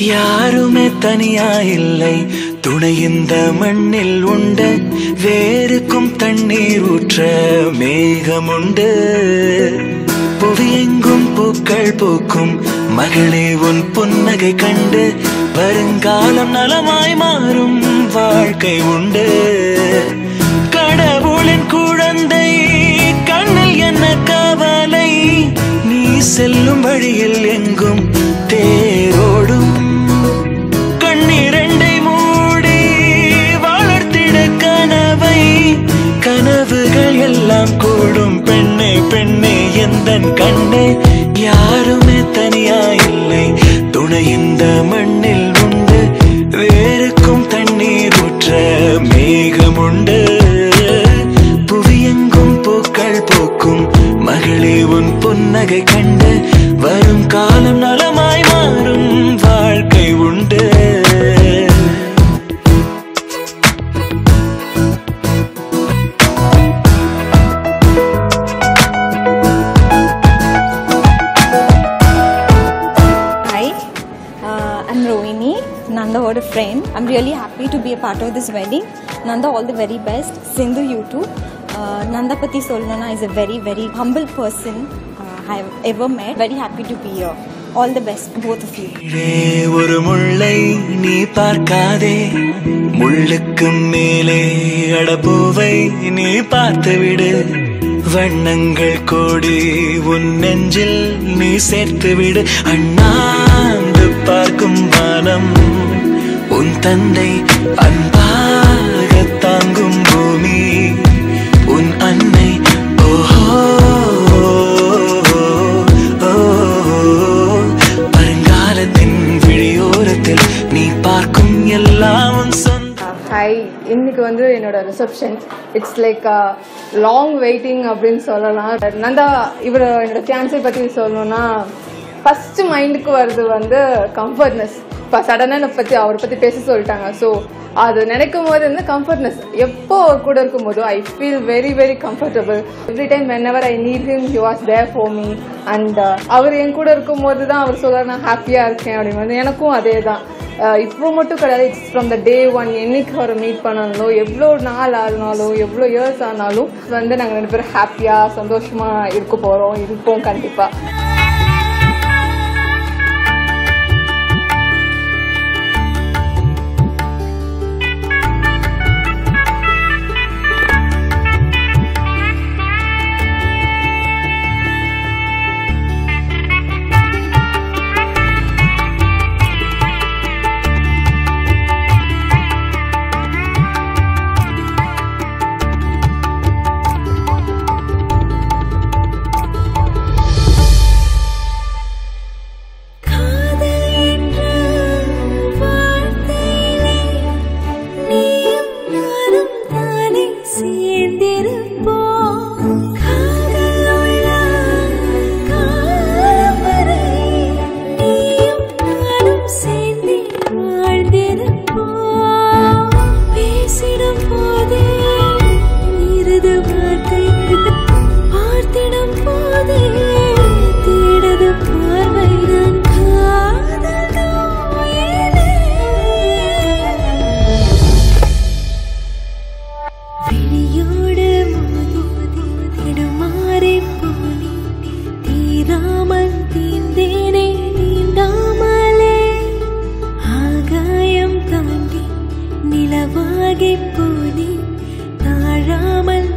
யாருமே தனியா இல்லை, துணை இந்த மண்ணில் உண்டு. வேருக்கும் தண்ணீர் ஊற்ற மேகம் உண்டு. புவியெங்கும் பூக்கள் பூக்கும் மகளே உன் புன்னகை கண்டு வருங்காலம் நலமாய் மாறும் வாழ்க்கை உண்டு. கடவுளின் குழந்தை கண்ணில் என்ன கவலை, நீ செல்லும் வழியில் எங்கும் தேரோடும். கண்ணிரண்டை மூடி வளர்த்திட கனவை, கனவுகள் எல்லாம் கூடும். பெண்ணே பெண்ணே எந்தன் கண்ணே, யாருமே தனியா இல்லை, துணை இந்த மண்ணில் உண்டு. வேருக்கும் தண்ணீர் ஊற்ற மேகம் உண்டு. புவியெங்கும் பூக்கள் பூக்கும் மகளே உன் புன்னகை கண்டு வரும் காலம் நலமாய் மாறும் வாழ்க்கை உண்டு. I'm Rohini, Nanda got a friend. I'm really happy to be a part of this wedding. Nanda, all the very best. Sindhu, you too. Nanda Pati Solnana is a very, very humble person I've ever met. Very happy to be here. All the best, both of you. ஒரு முள்ளை நீ பார்க்காதே, முள்ளுக்கு மேலே அடப்பூவை நீ பார்த்து விடு. வண்ணங்கள் கோடி உன் நெஞ்சில் நீ சேர்த்து விடு. அண்ணாந்து பார்க்கும் வானம் உன் தந்தை, அன்பாக தாங்கும் பூமி உன் அன்னை. ஓஹோ வருங்காலத்தின் விழியோரத்தில் நீ பார்க்கும் எல்லாம் உன் சொந்த. ஹாய், இன்னைக்கு வந்து என்னோட reception. It's like long waiting அப்படின்னு சொல்லலாம். நந்தா இவர் என்னோட ஃபியான்ஸை பற்றி சொல்லணும்னா ஃபர்ஸ்ட் மைண்டுக்கு வருது வந்து கம்ஃபர்ட்னஸ். இப்போ சடனாக அவரை பற்றி பேச சொல்லிட்டாங்க. ஸோ அது நினைக்கும் போது வந்து கம்ஃபர்ட்னஸ். எப்போ அவர் கூட இருக்கும் போது I feel very very comfortable. Every time whenever I need him, he was there for me. And அவர் என் கூட இருக்கும் போது தான் அவர் சொல்கிறார் நான் ஹாப்பியாக இருக்கேன் அப்படின்னு. எனக்கும் அதே தான். இப்போ மட்டும் கிடையாது, it's from the day one. என்னைக்கு அவரை மீட் பண்ணாலும், எவ்வளோ நாள் ஆனாலும், எவ்வளோ இயர்ஸ் ஆனாலும் வந்து நாங்கள் 2 பேரும் ஹாப்பியாக சந்தோஷமாக இருப்போம் கண்டிப்பாக. நிலவாகி போனி தாழாமல்